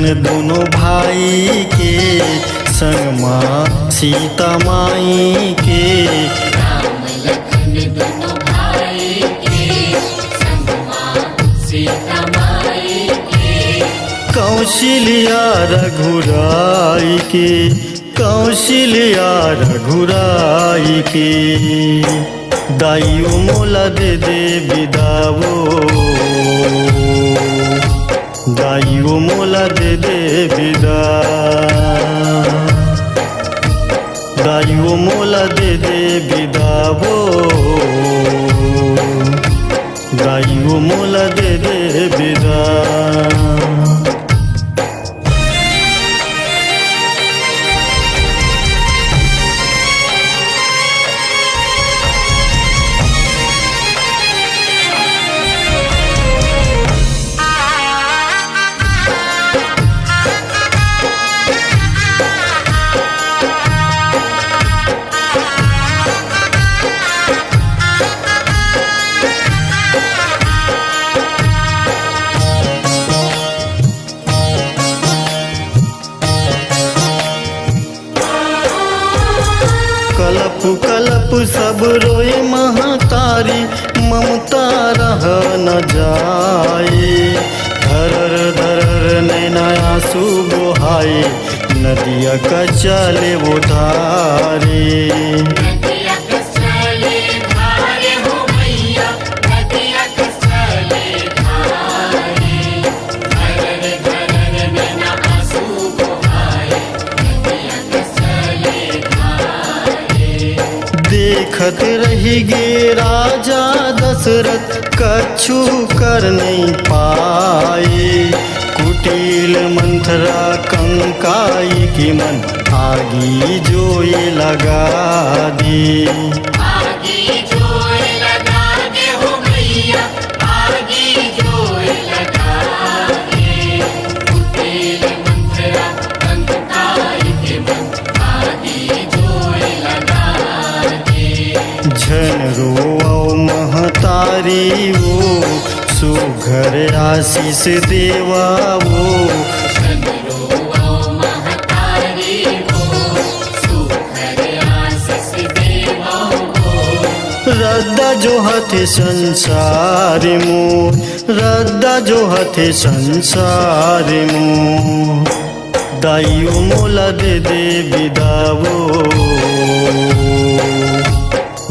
दोनों भाई के संग माँ सीता माई के। राम लखन दोनों भाई के संग माँ सीता माई के। कौशल्या रघुराई के, कौशल्या रघुराई के। दाइयो मोला दे दे बिदावो, दाइयो मोला दे दे बिदा, दाइयो मोला दे दे बिदावो, दाइयो मोला दे दे बिदा। कलप कलप सब रोए महतारी, ममता रह न जाए। धरर धरर नैना आंसू बहाए, नदिया का चले वो धारे। नदिया का चले धारे हो मैया, नदिया का चले धारे। धरर धरर नैना आंसू बहाए, नदिया का चले धारे। देखत रही गे राजा दशरथ, कछु कर नहीं पाए। कुटिल मंथरा कंकाई की मन, आगी जो ये लगा दी। आगी जोए लगा दे हो मैया, आगी जोए लगा दे। कुटिल मंथरा कंकाई के मन, आगी जोए लगा दे। झन रोओ महतारी वो, सुघर आशीष देवा वो। चंद्रो महतारी हो, सुखर आशीष देवा हो। रद्दा जो हथे संसार मोर, रद्दा जो हथे संसार मोर। दाइयो मोला दे दे बिदावो,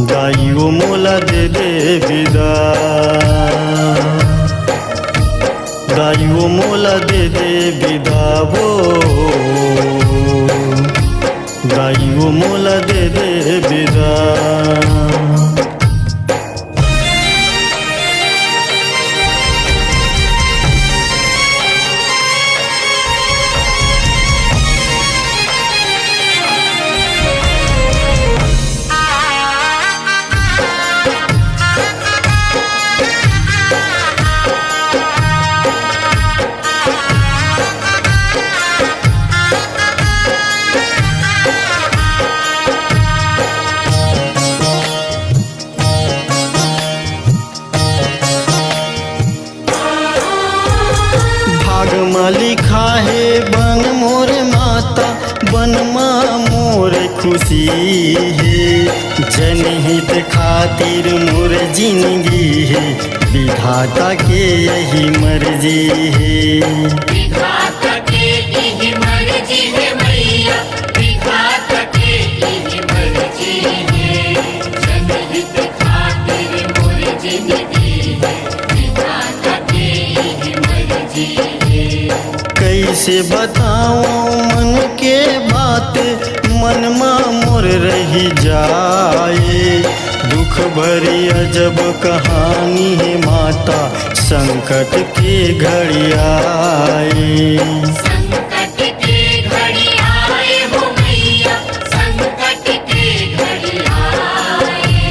दाइयो मोला दे दे बिदा, दाइयो मोला दे दे बिदावो, दाइयो मोला दे दे बिदा। भागमा लिखा है बन मोर माता, बनमा मोर खुशी है। जनहित खातिर मोर जिंदगी है, विधाता के यही मर्जी है। विधाता के यही मर्जी है मैया, विधाता के यही मर्जी है। जनहित खातिर मोर जिंदगी है, विधाता के यही मर्जी है। कैसे बताऊं मन के बात, मनमा मोर रही जाए। दुख भरी अजब कहानी है माता, संकट के घड़ी आए। संकट के घड़ी आए हो मैया, संकट के घड़ी आए।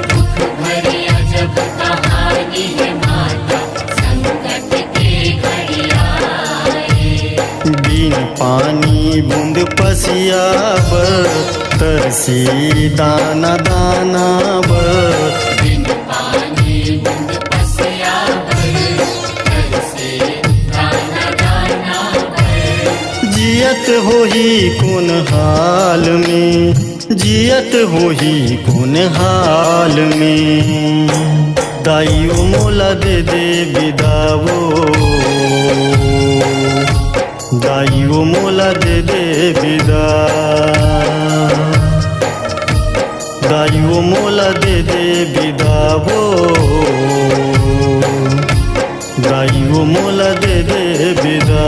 दुख भरी अजब कहानी है माता, संकट के घड़ी आए। बिन पानी बूंद पसिया बर, तरसी दाना दाना बर। बिन पानी बूंद पसिया बर, तरसे दाना दाना बर। जियत होही कौन हाल में, जियत होही कौन हाल में। दाइयो मोला दे दे बिदावो, दाइयो मोला दे दे बिदा, दाइयो मोला दे दे बिदावो, दाइयो मोला दे दे बिदा।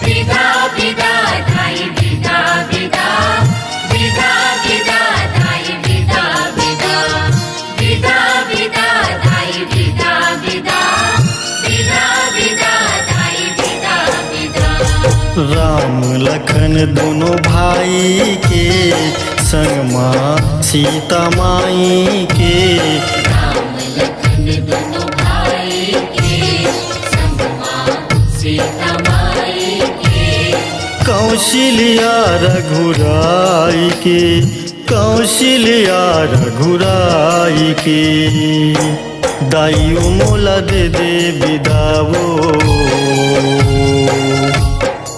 विदा विदा दाई विदा विदा, विदा विदा दाई विदा विदा, विदा विदा दाई विदा विदा, विदा विदा दाई विदा विदा। राम लखन दोनों भाई के संग माँ सीता माई के, राम लखन दोनों भाई के संग मां सीता माई के। कौशल्या रघुराई के, कौशल्या रघुराई के। दाइयो मोला दे दे बिदावो,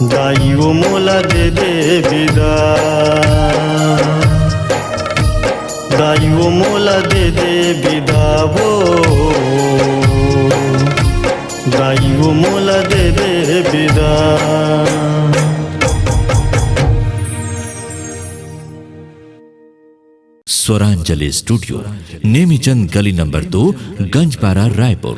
दाइयो मोला दे दे बिदा, दाइयो मोला दे दे बिदावो, दाइयो मोला दे दे बिदा। स्वरांजलि स्टूडियो, नेमीचंद गली नंबर 2, गंजपारा, रायपुर।